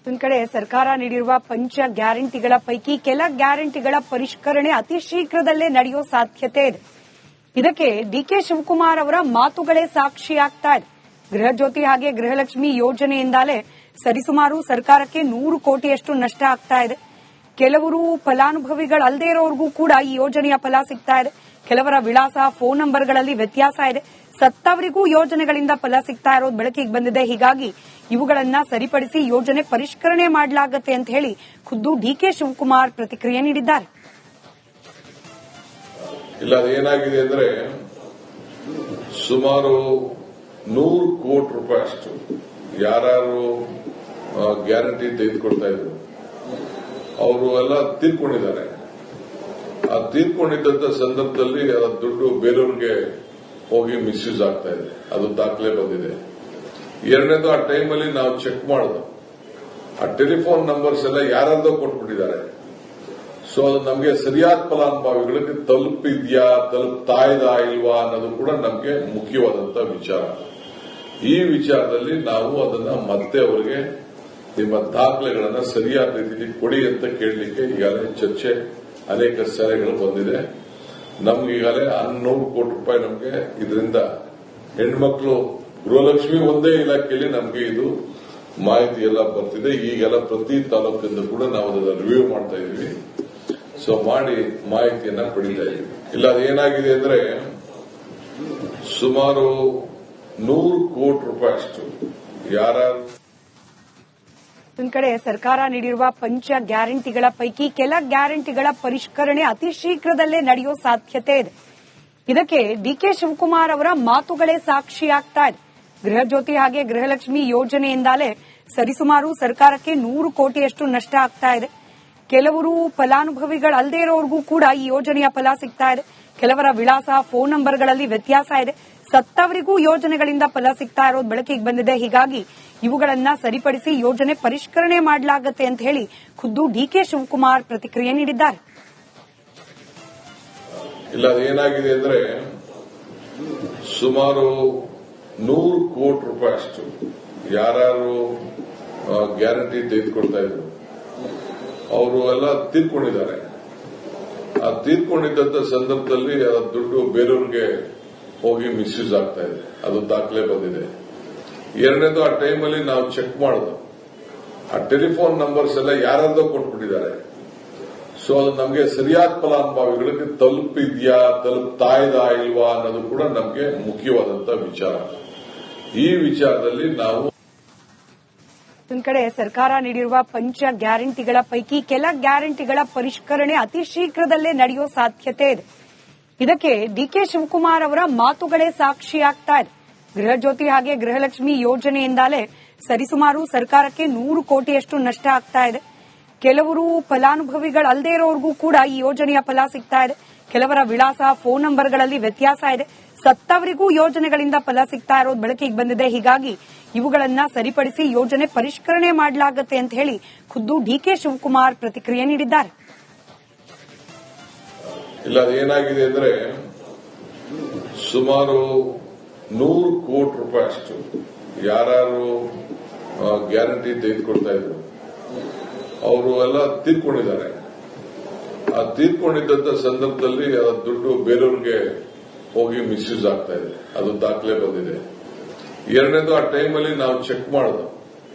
ಒಂದು ಕಡೆ ಸರ್ಕಾರ ನೀಡಿರುವ ಪಂಚ ಗ್ಯಾರಂಟಿಗಳ ಪೈಕಿ ಕೆಲ ಗ್ಯಾರಂಟಿಗಳ ಪರಿಷ್ಕರಣೆ ಅತಿ ಶೀಘ್ರದಲ್ಲೇ ನಡೆಯೋ ಸಾಧ್ಯತೆ ಇದೆ. ಇದಕ್ಕೆ ಡಿಕೆ ಶಿವಕುಮಾರ್ ಅವರ ಮಾತುಗಳೇ ಸಾಕ್ಷಿಯಾಗ್ತಾ ಇದೆ. ಗೃಹ ಜ್ಯೋತಿ ಹಾಗೆ ಗೃಹಲಕ್ಷ್ಮಿ ಯೋಜನೆಯಿಂದಲೇ ಸರಿಸುಮಾರು ಸರ್ಕಾರಕ್ಕೆ 100 ಕೋಟಿಯಷ್ಟು ನಷ್ಟ ಆಗ್ತಾ ಇದೆ. ಕೆಲವರು ಫಲಾನುಭವಿಗಳಲ್ಲದೇ ಇರೋರಿಗೂ ಕೂಡ ಈ ಯೋಜನೆಯ ಫಲ ಸಿಗ್ತಾ ಇದೆ. ಕೆಲವರ ವಿಳಾಸ, ಫೋನ್ ನಂಬರ್ಗಳಲ್ಲಿ ವ್ಯತ್ಯಾಸ ಇದೆ. ಸತ್ತವರಿಗೂ ಯೋಜನೆಗಳಿಂದ ಫಲ ಸಿಗ್ತಾ ಇರೋದು ಬೆಳಕಿಗೆ ಬಂದಿದೆ. ಹೀಗಾಗಿ ಇವುಗಳನ್ನ ಸರಿಪಡಿಸಿ ಯೋಜನೆ ಪರಿಷ್ಕರಣೆ ಮಾಡಲಾಗುತ್ತೆ ಅಂತ ಹೇಳಿ ಖುದ್ದು ಡಿಕೆ ಶಿವಕುಮಾರ್ ಪ್ರತಿಕ್ರಿಯೆ ನೀಡಿದ್ದಾರೆ. ಇಲ್ಲ, ಏನಾಗಿದೆ ಅಂದ್ರೆ ಸುಮಾರು 100 ಕೋಟಿ ರೂಪಾಯಿ ಅಷ್ಟು ಯಾರು ಗ್ಯಾರಂಟಿ ತೆಗೆದುಕೊಳ್ತಾ ಇದ್ರು ಅವರು ಎಲ್ಲ ತೀರ್ಕೊಂಡಿದ್ದಾರೆ. ಆ ತೀರ್ಕೊಂಡಿದ್ದಂತ ಸಂದರ್ಭದಲ್ಲಿ ಆ ದುಡ್ಡು ಬೇರೆಯವ್ರಿಗೆ ಹೋಗಿ ಮಿಸ್ಯೂಸ್ ಆಗ್ತಾ ಇದೆ. ಅದು ದಾಖಲೆ ಬಂದಿದೆ. ಎರಡನೇದು, ಆ ಟೈಮಲ್ಲಿ ನಾವು ಚೆಕ್ ಮಾಡೋದು ಆ ಟೆಲಿಫೋನ್ ನಂಬರ್ಸ್ ಎಲ್ಲ ಯಾರ್ದೋ ಕೊಟ್ಬಿಟ್ಟಿದ್ದಾರೆ. ಸೊ ಅದು ನಮಗೆ ಸರಿಯಾದ ಫಲಾನುಭವಿಗಳಿಗೆ ತಲುಪಿದ್ಯಾ, ತಲುಪ್ತಾ ಇದಾ ಇಲ್ವಾ ಅನ್ನೋದು ಕೂಡ ನಮಗೆ ಮುಖ್ಯವಾದಂತ ವಿಚಾರ. ಈ ವಿಚಾರದಲ್ಲಿ ನಾವು ಅದನ್ನ ಮತ್ತೆ ಅವರಿಗೆ ನಿಮ್ಮ ದಾಖಲೆಗಳನ್ನ ಸರಿಯಾದ ರೀತಿಯಲ್ಲಿ ಕೊಡಿ ಅಂತ ಕೇಳಲಿಕ್ಕೆ ಈಗಾಗಲೇ ಚರ್ಚೆ ಅನೇಕ ಸಲಹೆಗಳು ಬಂದಿದೆ. ನಮ್ಗೆ ಈಗಾಗಲೇ 100 ಕೋಟಿ ರೂಪಾಯಿ ನಮಗೆ ಇದರಿಂದ ಹೆಣ್ಮಕ್ಳು ಗೃಹಲಕ್ಷ್ಮಿ ಒಂದೇ ಇಲಾಖೆಯಲ್ಲಿ ನಮಗೆ ಇದು ಮಾಹಿತಿ ಎಲ್ಲ ಬರ್ತಿದೆ. ಈಗೆಲ್ಲ ಪ್ರತಿ ತಾಲೂಕಿಂದ ಕೂಡ ನಾವು ಅದನ್ನ ರಿವ್ಯೂ ಮಾಡ್ತಾ ಇದೀವಿ. ಸೊ ಮಾಡಿ ಮಾಹಿತಿಯನ್ನ ಪಡೀತಾ ಇದೀವಿ. ಇಲ್ಲ, ಅದೇನಾಗಿದೆ ಅಂದ್ರೆ ಸುಮಾರು 100 ಕೋಟಿ ರೂಪಾಯಿ ಅಷ್ಟು ಯಾರು ಒಂದು ಕಡೆ ಸರ್ಕಾರ ನೀಡಿರುವ ಪಂಚ ಗ್ಯಾರಂಟಿಗಳ ಪೈಕಿ ಕೆಲ ಗ್ಯಾರಂಟಿಗಳ ಪರಿಷ್ಕರಣೆ ಅತಿ ಶೀಘ್ರದಲ್ಲೇ ನಡೆಯೋ ಸಾಧ್ಯತೆ ಇದೆ. ಇದಕ್ಕೆ ಡಿಕೆ ಶಿವಕುಮಾರ್ ಅವರ ಮಾತುಗಳೇ ಸಾಕ್ಷಿಯಾಗ್ತಾ ಇದೆ. ಗೃಹ ಜ್ಯೋತಿ ಹಾಗೆ ಗೃಹಲಕ್ಷ್ಮಿ ಯೋಜನೆಯಿಂದಲೇ ಸರಿಸುಮಾರು ಸರ್ಕಾರಕ್ಕೆ 100 ಕೋಟಿಯಷ್ಟು ನಷ್ಟ ಆಗ್ತಾ ಇದೆ. ಕೆಲವರು ಫಲಾನುಭವಿಗಳಲ್ಲದೇ ಇರೋರಿಗೂ ಕೂಡ ಈ ಯೋಜನೆಯ ಫಲ ಸಿಗ್ತಾ ಇದೆ. ಕೆಲವರ ವಿಳಾಸ, ಫೋನ್ ನಂಬರ್ಗಳಲ್ಲಿ ವ್ಯತ್ಯಾಸ ಇದೆ. ಸತ್ತವರಿಗೂ ಯೋಜನೆಗಳಿಂದ ಫಲ ಸಿಗ್ತಾ ಇರೋದು ಬೆಳಕಿಗೆ ಬಂದಿದೆ. ಹೀಗಾಗಿ ಇವುಗಳನ್ನ ಸರಿಪಡಿಸಿ ಯೋಜನೆ ಪರಿಷ್ಕರಣೆ ಮಾಡಲಾಗುತ್ತೆ ಅಂತ ಹೇಳಿ ಖುದ್ದು ಡಿಕೆ ಶಿವಕುಮಾರ್ ಪ್ರತಿಕ್ರಿಯೆ ನೀಡಿದ್ದಾರೆ. ಇಲ್ಲ, ಏನಾಗಿದೆ ಅಂದ್ರೆ ಸುಮಾರು 100 ಕೋಟಿ ರೂಪಾಯಿ ಅಷ್ಟು ಯಾರು ಗ್ಯಾರಂಟಿ ತೆಗೆದುಕೊಳ್ತಾ ಇದ್ರು ಅವರು ಎಲ್ಲ ತೀರ್ಕೊಂಡಿದ್ದಾರೆ. ಆ ತೀರ್ಕೊಂಡಿದ್ದಂತ ಸಂದರ್ಭದಲ್ಲಿ ಆ ದುಡ್ಡು ಬೇರೆಯವ್ರಿಗೆ ಹೋಗಿ ಮಿಸ್ಯೂಸ್ ಆಗ್ತಾ ಇದೆ. ಅದು ದಾಖಲೆ ಬಂದಿದೆ. ಎರಡನೇದು, ಆ ಟೈಮಲ್ಲಿ ನಾವು ಚೆಕ್ ಮಾಡೋದು ಆ ಟೆಲಿಫೋನ್ ನಂಬರ್ಸ್ ಎಲ್ಲ ಯಾರ್ದೋ ಕೊಟ್ಬಿಟ್ಟಿದ್ದಾರೆ. ಸೊ ಅದು ನಮಗೆ ಸರಿಯಾದ ಫಲಾನುಭವಿಗಳಿಗೆ ತಲುಪಿದ್ಯಾ, ತಲುಪ್ತಾ ಇದಾ ಇಲ್ವಾ ಅನ್ನೋದು ಕೂಡ ನಮಗೆ ಮುಖ್ಯವಾದಂತ ವಿಚಾರ. ಈ ವಿಚಾರದಲ್ಲಿ ನಾವು ಒಂದು ಕಡೆ ಸರ್ಕಾರ ನೀಡಿರುವ ಪಂಚ ಗ್ಯಾರಂಟಿಗಳ ಪೈಕಿ ಕೆಲ ಗ್ಯಾರಂಟಿಗಳ ಪರಿಷ್ಕರಣೆ ಅತಿ ಶೀಘ್ರದಲ್ಲೇ ನಡೆಯೋ ಸಾಧ್ಯತೆ ಇದೆ. ಇದಕ್ಕೆ ಡಿಕೆ ಶಿವಕುಮಾರ್ ಅವರ ಮಾತುಗಳೇ ಸಾಕ್ಷಿಯಾಗ್ತಾ ಇದೆ. ಗೃಹ ಜ್ಯೋತಿ ಹಾಗೆ ಗೃಹಲಕ್ಷ್ಮಿ ಯೋಜನೆಯಿಂದಲೇ ಸರಿಸುಮಾರು ಸರ್ಕಾರಕ್ಕೆ 100 ಕೋಟಿಯಷ್ಟು ನಷ್ಟ ಆಗ್ತಾ ಇದೆ. ಕೆಲವರು ಫಲಾನುಭವಿಗಳಲ್ಲದೇ ಇರೋರಿಗೂ ಕೂಡ ಈ ಯೋಜನೆಯ ಫಲ ಸಿಗ್ತಾ ಇದೆ. ಕೆಲವರ ವಿಳಾಸ, ಫೋನ್ ನಂಬರ್ಗಳಲ್ಲಿ ವ್ಯತ್ಯಾಸ ಇದೆ. ಸತ್ತವರಿಗೂ ಯೋಜನೆಗಳಿಂದ ಫಲ ಸಿಗ್ತಾ ಇರೋದು ಬೆಳಕಿಗೆ ಬಂದಿದೆ. ಹೀಗಾಗಿ ಇವುಗಳನ್ನ ಸರಿಪಡಿಸಿ ಯೋಜನೆ ಪರಿಷ್ಕರಣೆ ಮಾಡಲಾಗುತ್ತೆ ಅಂತ ಹೇಳಿ ಖುದ್ದು ಡಿಕೆ ಶಿವಕುಮಾರ್ ಪ್ರತಿಕ್ರಿಯೆ ನೀಡಿದ್ದಾರೆ. ಇಲ್ಲ, ಏನಾಗಿದೆ ಅಂದ್ರೆ ಸುಮಾರು 100 ಕೋಟಿ ರೂಪಾಯಿ ಅಷ್ಟು ಯಾರು ಗ್ಯಾರಂಟಿ ತೆಗೆದುಕೊಳ್ತಾ ಇದ್ರು ಅವರು ಎಲ್ಲ ತೀರ್ಕೊಂಡಿದ್ದಾರೆ. ಆ ತೀರ್ಕೊಂಡಿದ್ದಂತ ಸಂದರ್ಭದಲ್ಲಿ ಆ ದುಡ್ಡು ಬೇರೆಯವ್ರಿಗೆ ಹೋಗಿ ಮಿಸ್ಯೂಸ್ ಆಗ್ತಾ ಇದೆ. ಅದು ದಾಖಲೆ ಬಂದಿದೆ. ಎರಡನೇದು, ಆ ಟೈಮಲ್ಲಿ ನಾವು ಚೆಕ್ ಮಾಡೋದು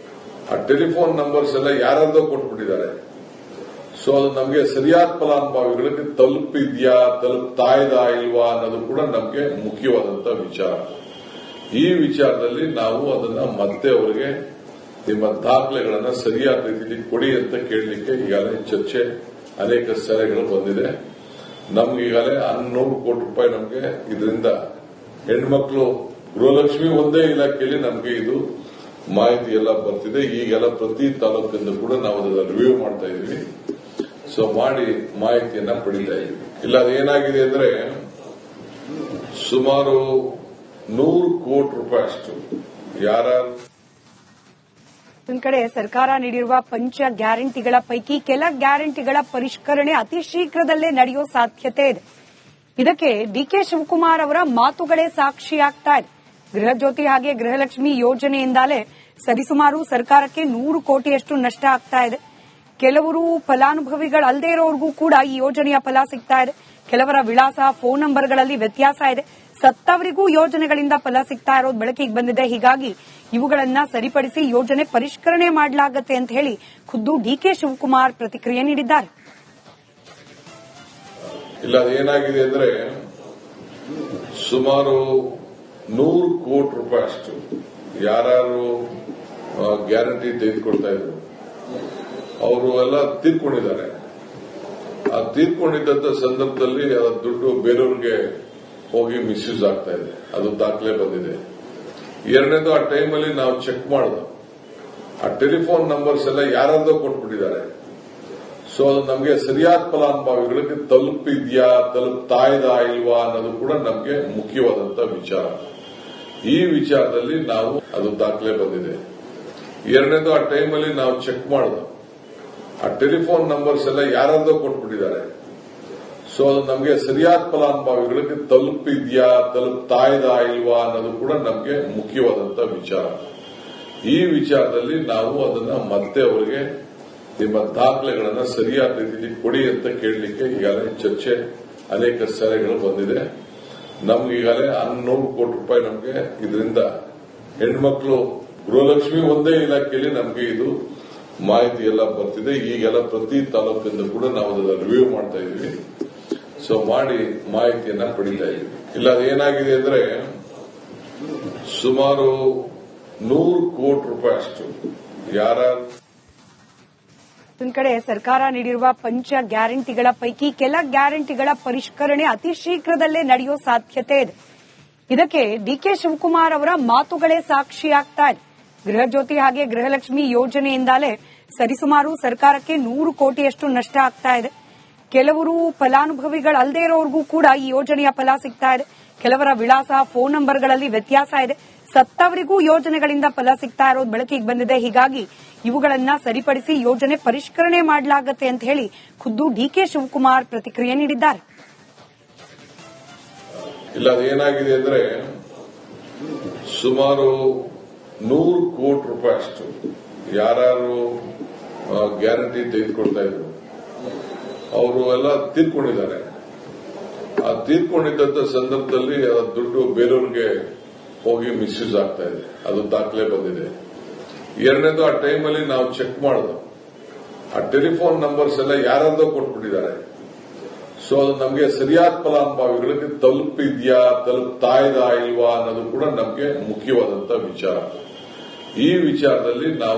ಆ ಟೆಲಿಫೋನ್ ನಂಬರ್ಸ್ ಎಲ್ಲ ಯಾರ್ದೋ ಕೊಟ್ಬಿಟ್ಟಿದ್ದಾರೆ. ಸೊ ಅದು ನಮಗೆ ಸರಿಯಾದ ಫಲಾನುಭವಿಗಳಿಗೆ ತಲುಪಿದ್ಯಾ, ತಲುಪ್ತಾ ಇದಾ ಇಲ್ವಾ ಅನ್ನೋದು ಕೂಡ ನಮಗೆ ಮುಖ್ಯವಾದಂತ ವಿಚಾರ. ಈ ವಿಚಾರದಲ್ಲಿ ನಾವು ಅದನ್ನ ಮತ್ತೆ ಅವರಿಗೆ ನಿಮ್ಮ ದಾಖಲೆಗಳನ್ನ ಸರಿಯಾದ ರೀತಿಯಲ್ಲಿ ಕೊಡಿ ಅಂತ ಕೇಳಲಿಕ್ಕೆ ಈಗಾಗಲೇ ಚರ್ಚೆ ಅನೇಕ ಸಲಹೆಗಳು ಬಂದಿದೆ. ನಮ್ಗೆ ಈಗಾಗಲೇ 100 ಕೋಟಿ ರೂಪಾಯಿ ನಮಗೆ ಇದರಿಂದ ಹೆಣ್ಮಕ್ಳು ಗೃಹಲಕ್ಷ್ಮಿ ಒಂದೇ ಇಲಾಖೆಯಲ್ಲಿ ನಮಗೆ ಇದು ಮಾಹಿತಿ ಎಲ್ಲ ಬರ್ತಿದೆ. ಈಗೆಲ್ಲ ಪ್ರತಿ ತಾಲೂಕಿಂದ ಕೂಡ ನಾವು ಅದನ್ನ ರಿವ್ಯೂ ಮಾಡ್ತಾ ಇದೀವಿ. ಸೊ ಮಾಡಿ ಮಾಹಿತಿಯನ್ನ ಪಡೀತಾ ಇದೀವಿ. ಇಲ್ಲ, ಅದೇನಾಗಿದೆ ಅಂದ್ರೆ ಸುಮಾರು 100 ಕೋಟಿ ರೂಪಾಯಿ ಅಷ್ಟು ಯಾರು ಒಂದು ಕಡೆ ಸರ್ಕಾರ ನೀಡಿರುವ ಪಂಚ ಗ್ಯಾರಂಟಿಗಳ ಪೈಕಿ ಕೆಲ ಗ್ಯಾರಂಟಿಗಳ ಪರಿಷ್ಕರಣೆ ಅತಿ ಶೀಘ್ರದಲ್ಲೇ ನಡೆಯೋ ಸಾಧ್ಯತೆ ಇದೆ. ಇದಕ್ಕೆ ಡಿಕೆ ಶಿವಕುಮಾರ್ ಅವರ ಮಾತುಗಳೇ ಸಾಕ್ಷಿಯಾಗ್ತಾ ಇದೆ. ಗೃಹ ಜ್ಯೋತಿ ಹಾಗೆ ಗೃಹಲಕ್ಷ್ಮಿ ಯೋಜನೆಯಿಂದಲೇ ಸರಿಸುಮಾರು ಸರ್ಕಾರಕ್ಕೆ 100 ಕೋಟಿಯಷ್ಟು ನಷ್ಟ ಆಗ್ತಾ ಇದೆ. ಕೆಲವರು ಫಲಾನುಭವಿಗಳಲ್ಲದೇ ಇರೋರ್ಗೂ ಕೂಡ ಈ ಯೋಜನೆಯ ಫಲ ಸಿಗ್ತಾ ಇದೆ. ಕೆಲವರ ವಿಳಾಸ, ಫೋನ್ ನಂಬರ್ಗಳಲ್ಲಿ ವ್ಯತ್ಯಾಸ ಇದೆ. ಸತ್ತವರಿಗೂ ಯೋಜನೆಗಳಿಂದ ಫಲ ಸಿಗ್ತಾ ಇರೋದು ಬೆಳಕಿಗೆ ಬಂದಿದೆ. ಹೀಗಾಗಿ ಇವುಗಳನ್ನ ಸರಿಪಡಿಸಿ ಯೋಜನೆ ಪರಿಷ್ಕರಣೆ ಮಾಡಲಾಗುತ್ತೆ ಅಂತ ಹೇಳಿ ಖುದ್ದು ಡಿಕೆ ಶಿವಕುಮಾರ್ ಪ್ರತಿಕ್ರಿಯೆ ನೀಡಿದ್ದಾರೆ. ಇಲ್ಲ, ಅದೇನಾಗಿದೆ ಅಂದ್ರೆ ಸುಮಾರು 100 ಕೋಟಿ ರೂಪಾಯಿ ಅಷ್ಟು ಯಾರು ಗ್ಯಾರಂಟಿ ತೆಗೆದುಕೊಡ್ತಾ ಇದ್ರು ಅವರು ಎಲ್ಲ ತೀರ್ಕೊಂಡಿದ್ದಾರೆ. ಆ ತೀರ್ಕೊಂಡಿದ್ದಂತ ಸಂದರ್ಭದಲ್ಲಿ ಆ ದುಡ್ಡು ಬೇರೆಯವ್ರಿಗೆ ಹೋಗಿ ಮಿಸ್ಯೂಸ್ ಆಗ್ತಾ ಇದೆ. ಅದು ದಾಖಲೆ ಬಂದಿದೆ. ಎರಡನೇದು, ಆ ಟೈಮಲ್ಲಿ ನಾವು ಚೆಕ್ ಮಾಡೋದು, ಆ ಟೆಲಿಫೋನ್ ನಂಬರ್ಸ್ ಎಲ್ಲ ಯಾರ್ದೋ ಕೊಟ್ಬಿಟ್ಟಿದ್ದಾರೆ. ಸೊ ಅದು ನಮಗೆ ಸರಿಯಾದ ಫಲಾನುಭವಿಗಳಿಗೆ ತಲುಪಿದ್ಯಾ, ತಲುಪ್ತಾ ಇದಾ ಇಲ್ವಾ ಅನ್ನೋದು ಕೂಡ ನಮಗೆ ಮುಖ್ಯವಾದಂತ ವಿಚಾರ. ಈ ವಿಚಾರದಲ್ಲಿ ನಾವು ಅದು ದಾಖಲೆ ಬಂದಿದೆ. ಎರಡನೇದು, ಆ ಟೈಮಲ್ಲಿ ನಾವು ಚೆಕ್ ಮಾಡೋದು, ಆ ಟೆಲಿಫೋನ್ ನಂಬರ್ಸ್ ಎಲ್ಲ ಯಾರ್ದೋ ಕೊಟ್ಬಿಟ್ಟಿದ್ದಾರೆ. ಸೊ ಅದು ನಮಗೆ ಸರಿಯಾದ ಫಲಾನುಭವಿಗಳಿಗೆ ತಲುಪಿದ್ಯಾ, ತಲುಪ್ತಾ ಇದಾ ಇಲ್ವಾ ಅನ್ನೋದು ಕೂಡ ನಮಗೆ ಮುಖ್ಯವಾದಂತ ವಿಚಾರ. ಈ ವಿಚಾರದಲ್ಲಿ ನಾವು ಅದನ್ನ ಮತ್ತೆ ಅವರಿಗೆ ನಿಮ್ಮ ದಾಖಲೆಗಳನ್ನ ಸರಿಯಾದ ರೀತಿಯಲ್ಲಿ ಕೊಡಿ ಅಂತ ಕೇಳಲಿಕ್ಕೆ ಈಗಾಗಲೇ ಚರ್ಚೆ ಅನೇಕ ಸಲಹೆಗಳು ಬಂದಿದೆ. ನಮ್ಗೆ ಈಗಾಗಲೇ 100 ಕೋಟಿ ರೂಪಾಯಿ ನಮಗೆ ಇದರಿಂದ ಹೆಣ್ಮಕ್ಳು ಗೃಹಲಕ್ಷ್ಮಿ ಒಂದೇ ಇಲಾಖೆಯಲ್ಲಿ ನಮಗೆ ಇದು ಮಾಹಿತಿ ಎಲ್ಲ ಬರ್ತಿದೆ. ಈಗೆಲ್ಲ ಪ್ರತಿ ತಾಲೂಕಿಂದ ಕೂಡ ನಾವು ಅದನ್ನ ರಿವ್ಯೂ ಮಾಡ್ತಾ ಇದೀವಿ. ಸೊ ಮಾಡಿ ಮಾಹಿತಿಯನ್ನ ಪಡಿತಾ ಇದೀವಿ. ಇಲ್ಲ, ಅದೇನಾಗಿದೆ ಅಂದ್ರೆ ಸುಮಾರು 100 ಕೋಟಿ ರೂಪಾಯಿ ಅಷ್ಟು ಯಾರು ಒಂದು ಕಡೆ ಸರ್ಕಾರ ನೀಡಿರುವ ಪಂಚ ಗ್ಯಾರಂಟಿಗಳ ಪೈಕಿ ಕೆಲ ಗ್ಯಾರಂಟಿಗಳ ಪರಿಷ್ಕರಣೆ ಅತಿ ಶೀಘ್ರದಲ್ಲೇ ನಡೆಯೋ ಸಾಧ್ಯತೆ ಇದೆ. ಇದಕ್ಕೆ ಡಿಕೆ ಶಿವಕುಮಾರ್ ಅವರ ಮಾತುಗಳೇ ಸಾಕ್ಷಿಯಾಗ್ತಾ ಇದೆ. ಗೃಹ ಜ್ಯೋತಿ ಹಾಗೆ ಗೃಹಲಕ್ಷ್ಮಿ ಯೋಜನೆಯಿಂದಲೇ ಸರಿಸುಮಾರು ಸರ್ಕಾರಕ್ಕೆ 100 ಕೋಟಿಯಷ್ಟು ನಷ್ಟ ಆಗ್ತಾ ಇದೆ. ಕೆಲವರು ಫಲಾನುಭವಿಗಳಲ್ಲದೇ ಇರೋರ್ಗೂ ಕೂಡ ಈ ಯೋಜನೆಯ ಫಲ ಸಿಗ್ತಾ ಇದೆ. ಕೆಲವರ ವಿಳಾಸ, ಫೋನ್ ನಂಬರ್ಗಳಲ್ಲಿ ವ್ಯತ್ಯಾಸ ಇದೆ. ಸತ್ತವರಿಗೂ ಯೋಜನೆಗಳಿಂದ ಫಲ ಸಿಗ್ತಾ ಇರೋದು ಬೆಳಕಿಗೆ ಬಂದಿದೆ. ಹೀಗಾಗಿ ಇವುಗಳನ್ನ ಸರಿಪಡಿಸಿ ಯೋಜನೆ ಪರಿಷ್ಕರಣೆ ಮಾಡಲಾಗುತ್ತೆ ಅಂತ ಹೇಳಿ ಖುದ್ದು ಡಿಕೆ ಶಿವಕುಮಾರ್ ಪ್ರತಿಕ್ರಿಯೆ ನೀಡಿದ್ದಾರೆ. ಇಲ್ಲ, ಅದೇನಾಗಿದೆ ಅಂದ್ರೆ ಸುಮಾರು 100 ಕೋಟಿ ರೂಪಾಯಿ ಅಷ್ಟು ಯಾರು ಗ್ಯಾರಂಟಿ ತೆಗೆದುಕೊಡ್ತಾ ಇದ್ರು ಅವರು ಎಲ್ಲ ತೀರ್ಕೊಂಡಿದ್ದಾರೆ. ಆ ತೀರ್ಕೊಂಡಿದ್ದಂತ ಸಂದರ್ಭದಲ್ಲಿ ಆ ದುಡ್ಡು ಬೇರೆಯವ್ರಿಗೆ ಹೋಗಿ ಮಿಸ್ಯೂಸ್ ಆಗ್ತಾ ಇದೆ. ಅದು ದಾಖಲೆ ಬಂದಿದೆ. ಎರಡನೇದು, ಆ ಟೈಮಲ್ಲಿ ನಾವು ಚೆಕ್ ಮಾಡೋದು, ಆ ಟೆಲಿಫೋನ್ ನಂಬರ್ಸ್ ಎಲ್ಲ ಯಾರ್ದೋ ಕೊಟ್ಬಿಟ್ಟಿದ್ದಾರೆ. ಸೊ ಅದು ನಮಗೆ ಸರಿಯಾದ ಫಲಾನುಭವಿಗಳಿಗೆ ತಲುಪಿದ್ಯಾ, ತಲುಪ್ತಾ ಇದಾ ಇಲ್ವಾ ಅನ್ನೋದು ಕೂಡ ನಮಗೆ ಮುಖ್ಯವಾದಂತ ವಿಚಾರ. ಈ ವಿಚಾರದಲ್ಲಿ ನಾವು